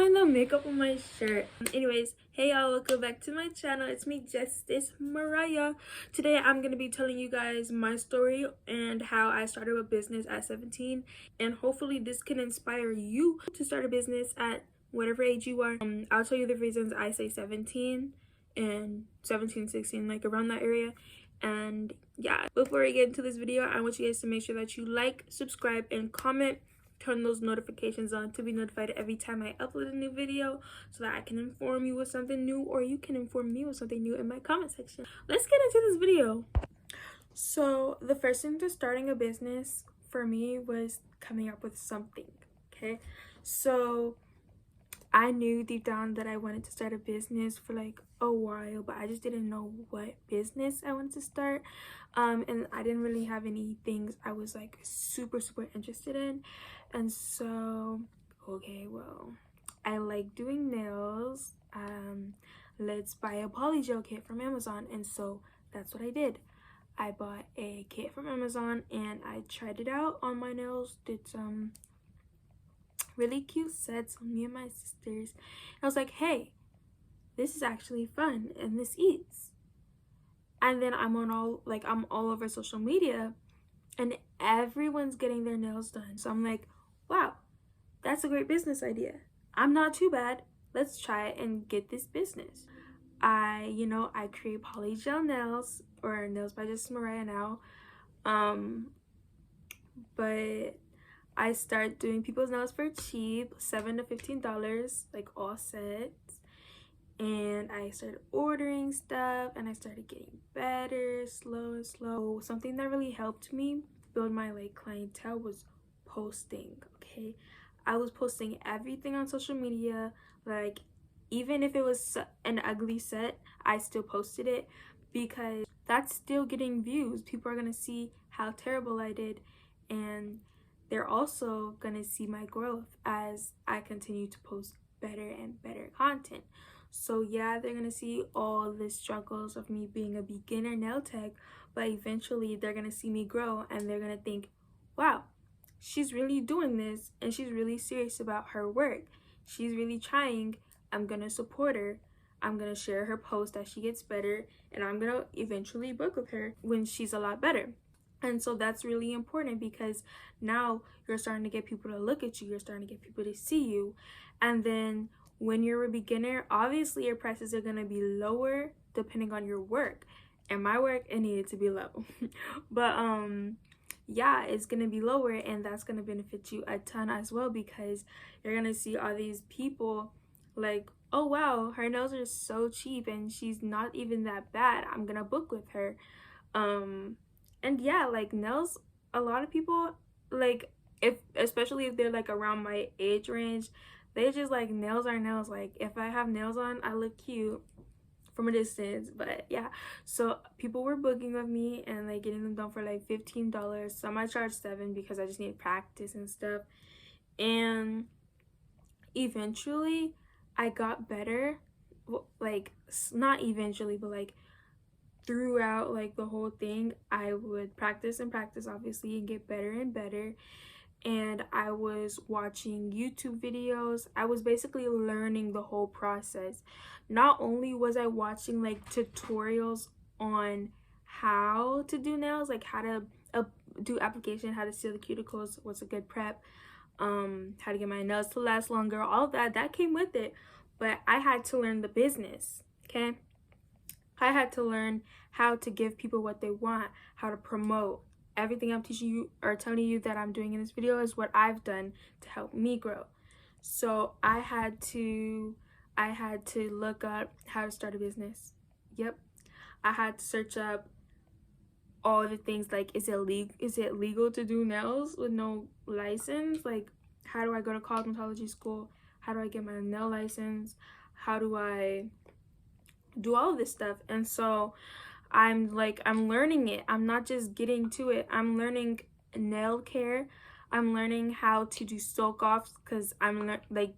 mind the makeup on my shirt. Anyways, hey y'all, welcome back to my channel. It's me, Justice Mariah. Today I'm gonna be telling you guys my story and how I started a business at 17, and hopefully this can inspire you to start a business at whatever age you are. I'll tell you the reasons I say 17 and 17, 16, like around that area. And yeah, before I get into this video, I want you guys to make sure that you like, subscribe, and comment. Turn those notifications on to be notified every time I upload a new video, so that I can inform you with something new, or you can inform me with something new in my comment section. Let's get into this video. So the first thing to starting a business for me was coming up with something. Okay, so I knew deep down that I wanted to start a business for like a while, but I just didn't know what business I wanted to start. And I didn't really have any things I was like super interested in. And so, okay, well, I like doing nails. Let's buy a polygel kit from Amazon. And so that's what I did. I bought a kit from Amazon and I tried it out on my nails, did some really cute sets on me and my sisters. I was like, hey, this is actually fun and this eats. And then I'm all over social media and everyone's getting their nails done. So I'm like, wow, that's a great business idea. I'm not too bad. Let's try it and get this business. I create polygel nails, or nails by Just Mariah now. But I start doing people's nails for cheap, $7 to $15, like all sets. And I started ordering stuff and I started getting better, slow. Something that really helped me build my clientele was posting. Okay, I was posting everything on social media, like even if it was an ugly set, I still posted it, because that's still getting views. People are gonna see how terrible I did, and they're also gonna see my growth as I continue to post better and better content. So yeah, they're gonna see all the struggles of me being a beginner nail tech, but eventually they're gonna see me grow and they're gonna think, wow, she's really doing this and she's really serious about her work. She's really trying. I'm gonna support her. I'm gonna share her post as she gets better, and I'm gonna eventually book with her when she's a lot better. And so that's really important, because now you're starting to get people to look at you, you're starting to get people to see you. And then when you're a beginner, obviously your prices are going to be lower depending on your work. And my work, it needed to be low. But yeah, it's going to be lower, and that's going to benefit you a ton as well, because you're going to see all these people like, oh wow, her nails are so cheap and she's not even that bad, I'm going to book with her. And yeah, like nails, a lot of people, like, especially if they're like around my age range, they just like, nails are nails. Like if I have nails on, I look cute from a distance. But yeah, so people were booking with me and like getting them done for like $15. Some I charged $7 because I just need practice and stuff. And eventually I got better. Well, like not eventually, but like throughout like the whole thing, I would practice obviously and get better and better. And I was watching YouTube videos. I was basically learning the whole process. Not only was I watching like tutorials on how to do nails, like how to do application, how to seal the cuticles, what's a good prep, how to get my nails to last longer, all that came with it. But I had to learn the business. Okay, I had to learn how to give people what they want, how to promote. Everything I'm teaching you or telling you that I'm doing in this video is what I've done to help me grow. So I had to look up how to start a business. Yep, I had to search up all the things, like, is it legal to do nails with no license? Like, how do I go to cosmetology school? How do I get my nail license? How do I do all of this stuff? And so I'm learning it. I'm not just getting to it. I'm learning nail care. I'm learning how to do soak offs, because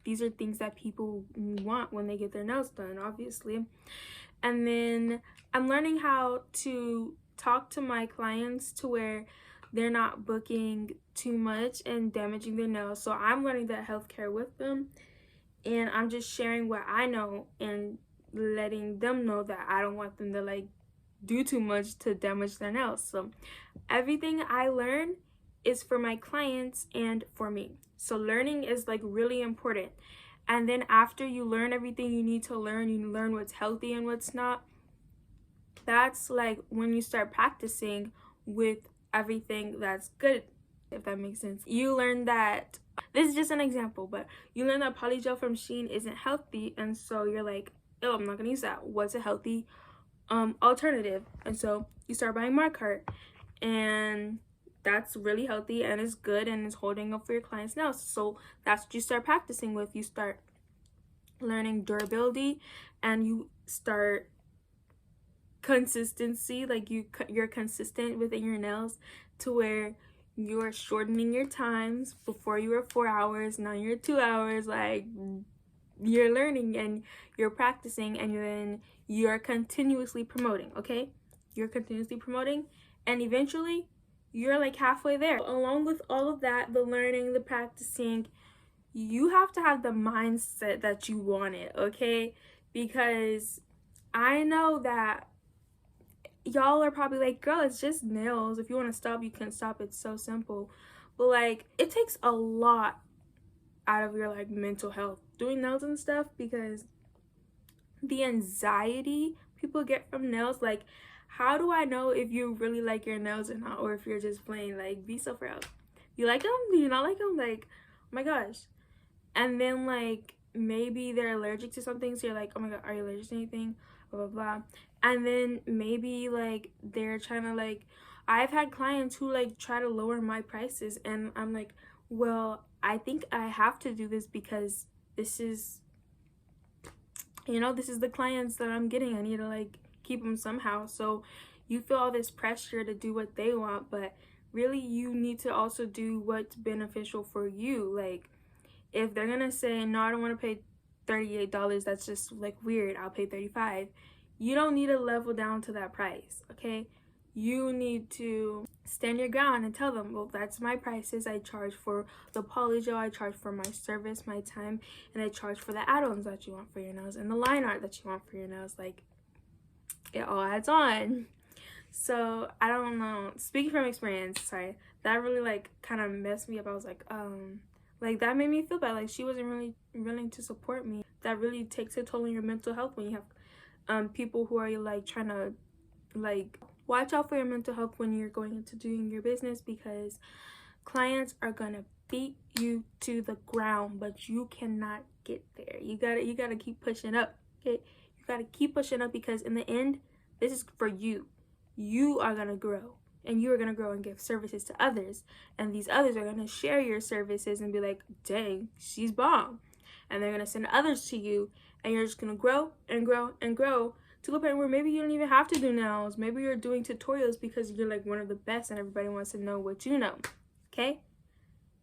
these are things that people want when they get their nails done, obviously. And then I'm learning how to talk to my clients to where they're not booking too much and damaging their nails. So I'm learning that healthcare with them. and I'm just sharing what I know and letting them know that I don't want them to like do too much to damage their nails. So everything I learn is for my clients and for me. So learning is like really important. And then after you learn everything you need to learn, you learn what's healthy and what's not. That's like when you start practicing with everything that's good, if that makes sense. You learn that, this is just an example, but you learn that polygel from Shein isn't healthy, and so you're like, oh, I'm not gonna use that. What's a healthy alternative? And so you start buying Marcart, and that's really healthy and is good and is holding up for your clients now. So that's what you start practicing with. You start learning durability, and you start consistency, like you're consistent within your nails to where you're shortening your times. Before you were 4 hours, now you're 2 hours. Like, you're learning and you're practicing, and you're continuously promoting. Okay, you're continuously promoting, and eventually you're like halfway there. Along with all of that, the learning, the practicing, you have to have the mindset that you want it. Okay, because I know that y'all are probably like, girl, it's just nails. If you want to stop, you can stop. It's so simple. But like, it takes a lot out of your like mental health doing nails and stuff, because the anxiety people get from nails, like, how do I know if you really like your nails or not, or if you're just playing? Like, be so proud. You like them? Do you not like them? Like, oh my gosh. And then like maybe they're allergic to something, so you're like, oh my god, are you allergic to anything? Blah blah blah. And then maybe like they're trying to like, I've had clients who like try to lower my prices, and I'm like, well, I think I have to do this because this is, you know, this is the clients that I'm getting. I need to like keep them somehow. So you feel all this pressure to do what they want, but really you need to also do what's beneficial for you. Like, if they're gonna say, no, I don't want to pay $38, that's just like weird, I'll pay $35, you don't need to level down to that price. Okay, you need to stand your ground and tell them, well, that's my prices. I charge for the polygel, I charge for my service, my time, and I charge for the add-ons that you want for your nails and the line art that you want for your nails. Like, it all adds on. So I don't know, speaking from experience, sorry, that really like kind of messed me up. I was like, that made me feel bad. Like, she wasn't really willing to support me. That really takes a toll on your mental health when you have people who are like trying to like, watch out for your mental health when you're going into doing your business, because clients are gonna beat you to the ground, but you cannot get there. You gotta keep pushing up. Okay, you gotta keep pushing up, because in the end, this is for you. You are gonna grow, and you are going to grow and give services to others, and these others are going to share your services and be like, dang, she's bomb, and they're going to send others to you, and you're just going to grow and grow and grow to the point where maybe you don't even have to do nails. Maybe you're doing tutorials because you're like one of the best and everybody wants to know what you know. Okay,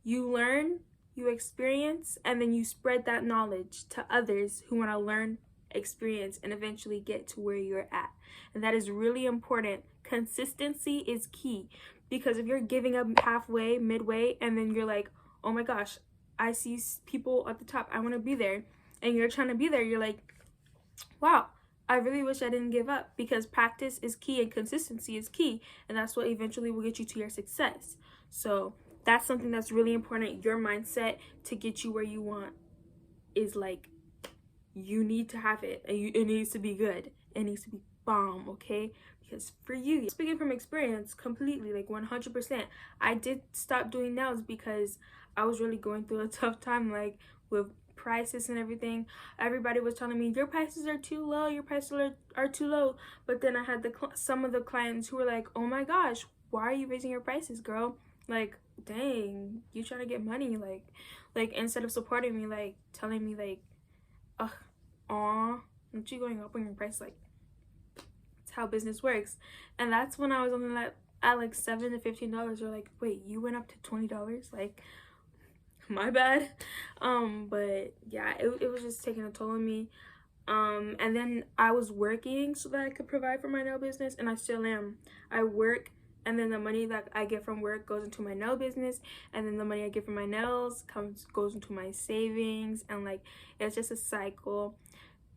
you learn, you experience, and then you spread that knowledge to others who want to learn, experience, and eventually get to where you're at. And that is really important. Consistency is key, because if you're giving up halfway, midway, and then you're like, oh my gosh, I see people at the top, I want to be there, and you're trying to be there, you're like, wow, I really wish I didn't give up, because practice is key and consistency is key, and that's what eventually will get you to your success. So that's something that's really important. Your mindset to get you where you want is like, you need to have it, and it needs to be good. It needs to be bomb, okay? Because for you, speaking from experience, completely, like 100%, I did stop doing nails because I was really going through a tough time, like with prices and everything. Everybody was telling me, your prices are too low, your prices are too low. But then I had some of the clients who were like, oh my gosh, why are you raising your prices, girl? Like, dang, you trying to get money? Like instead of supporting me, like telling me like, ugh, aw, aren't you going up on your price? Like, it's how business works. And that's when I was only like at like $7 to $15. They're like, wait, you went up to $20? Like, my bad. But yeah, it was just taking a toll on me. And then I was working so that I could provide for my nail business, and I still am. I work and then the money that I get from work goes into my nail business, and then the money I get from my nails goes into my savings, and like it's just a cycle.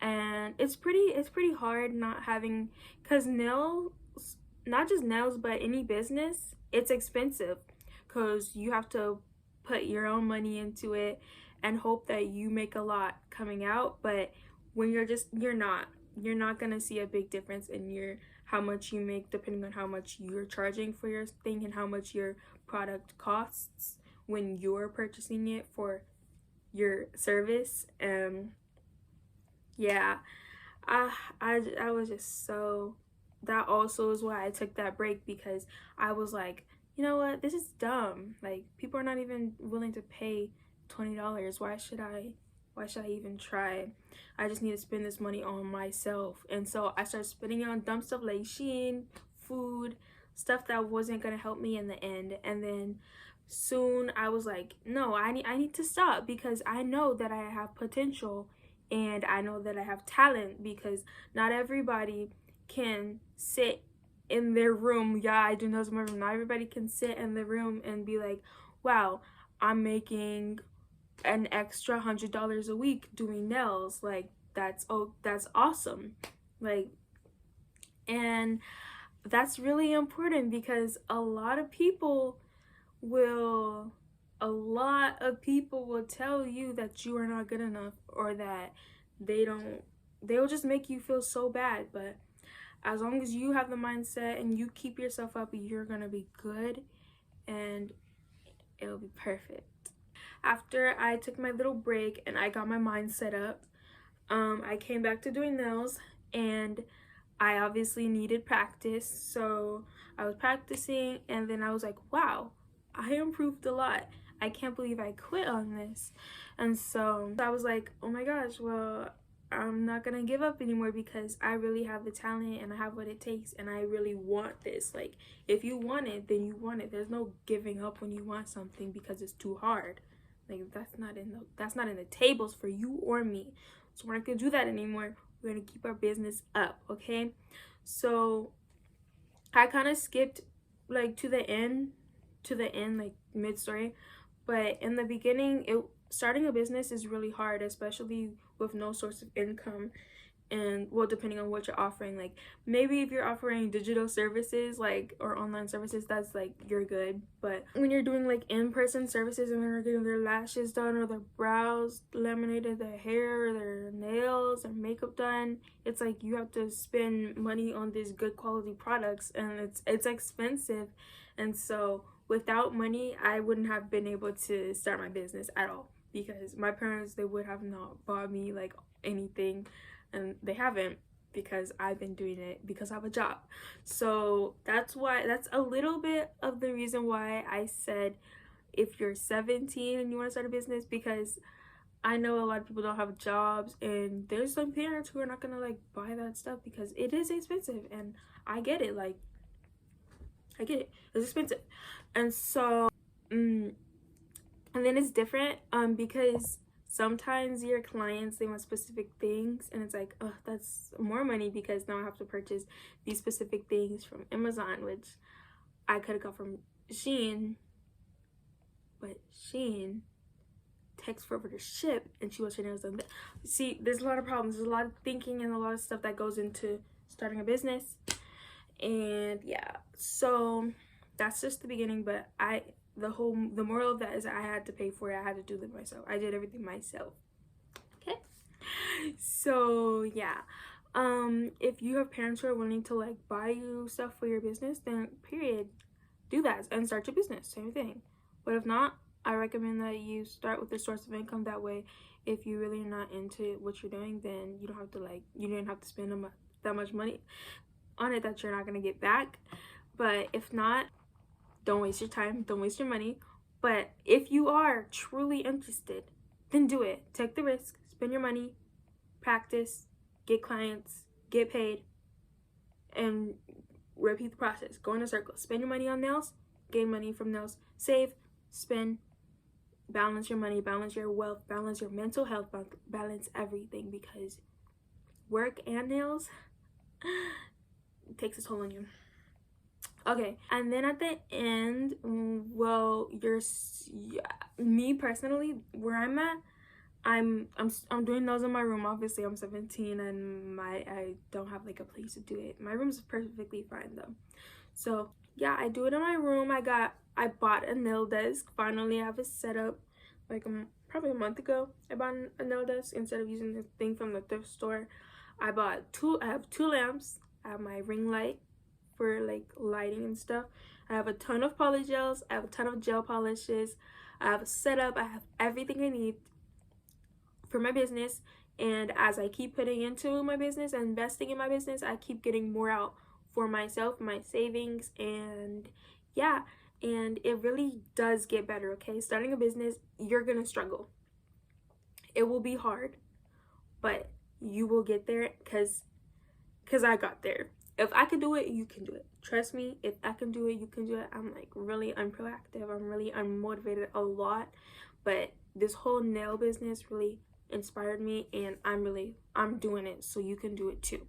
And it's pretty hard not having, because nails, not just nails but any business, it's expensive because you have to put your own money into it and hope that you make a lot coming out. But when you're not gonna see a big difference in your how much you make, depending on how much you're charging for your thing and how much your product costs when you're purchasing it for your service. Yeah, I was just so, that also is why I took that break, because I was like, you know what, this is dumb. Like, people are not even willing to pay $20. Why should I even try? I just need to spend this money on myself. And so I started spending it on dumb stuff like Shein, food, stuff that wasn't gonna help me in the end. And then soon I was like, no, I need to stop, because I know that I have potential and I know that I have talent, because not everybody can sit in their room. Yeah, I do know some of them. Not everybody can sit in the room and be like, wow, I'm making an extra $100 a week doing nails. Like, that's awesome. Like, and that's really important, because will a lot of people will tell you that you are not good enough, or that they'll just make you feel so bad. But as long as you have the mindset and you keep yourself up, you're gonna be good, and it'll be perfect. After I took my little break and I got my mind set up, I came back to doing nails, and I obviously needed practice. So I was practicing, and then I was like, wow, I improved a lot. I can't believe I quit on this. And so I was like, oh my gosh, well, I'm not gonna give up anymore, because I really have the talent and I have what it takes, and I really want this. Like, if you want it, then you want it. There's no giving up when you want something because it's too hard. Like, that's not in the tables for you or me. So we're not gonna do that anymore. We're gonna keep our business up, okay? So I kind of skipped like to the end, like mid story. But in the beginning, starting a business is really hard, especially with no source of income. And well, depending on what you're offering, like maybe if you're offering digital services, like, or online services, that's like, you're good. But when you're doing like in-person services, and they're getting their lashes done, or their brows laminated, their hair, or their nails and makeup done, it's like you have to spend money on these good quality products, and it's expensive. And so without money, I wouldn't have been able to start my business at all, because my parents, they would have not bought me like anything, and they haven't, because I've been doing it because I have a job. So that's a little bit of the reason why I said, if you're 17 and you want to start a business, because I know a lot of people don't have jobs, and there's some parents who are not gonna like buy that stuff because it is expensive. And I get it, like, I get it, it's expensive. And so and then it's different because sometimes your clients, they want specific things, and it's like, oh, that's more money, because now I have to purchase these specific things from Amazon, which I could have got from Shein. But Shein takes forever to ship, and she wants her nails done. See, there's a lot of problems, there's a lot of thinking and a lot of stuff that goes into starting a business. And yeah, so that's just the beginning. But the moral of that is I had to pay for it. I had to do it myself. I did everything myself. Okay. So yeah, if you have parents who are willing to like buy you stuff for your business, then period, do that and start your business. Same thing. But if not, I recommend that you start with a source of income. That way, if you really are not into what you're doing, then you didn't have to spend that much money on it that you're not gonna get back. But if not, don't waste your time, don't waste your money. But if you are truly interested, then do it. Take the risk, spend your money, practice, get clients, get paid, and repeat the process. Go in a circle. Spend your money on nails, gain money from nails, save, spend, balance your money, balance your wealth, balance your mental health, balance everything, because work and nails takes a toll on you. Okay, and then at the end, well, me personally, where I'm at, I'm doing those in my room. Obviously, I'm 17 and I don't have like a place to do it. My room's perfectly fine though. So yeah, I do it in my room. I bought a nail desk. Finally, I have it set up like probably a month ago. I bought a nail desk instead of using the thing from the thrift store. I have two lamps. I have my ring light for like lighting and stuff. I have a ton of polish gels. I have a ton of gel polishes. I have a setup. I have everything I need for my business. And as I keep putting into my business and investing in my business, I keep getting more out for myself, my savings, and yeah, and it really does get better. Okay, starting a business, you're gonna struggle. It will be hard, but you will get there because I got there. If I can do it, you can do it. Trust me, if I can do it, you can do it. I'm like really unproactive. I'm really unmotivated a lot, but this whole nail business really inspired me, and I'm doing it, so you can do it too.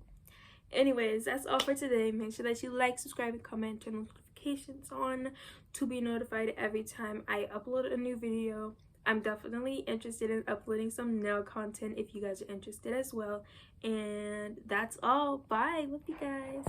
Anyways, that's all for today. Make sure that you like, subscribe, and comment, turn notifications on to be notified every time I upload a new video. I'm definitely interested in uploading some nail content if you guys are interested as well. And that's all. Bye. Love you guys.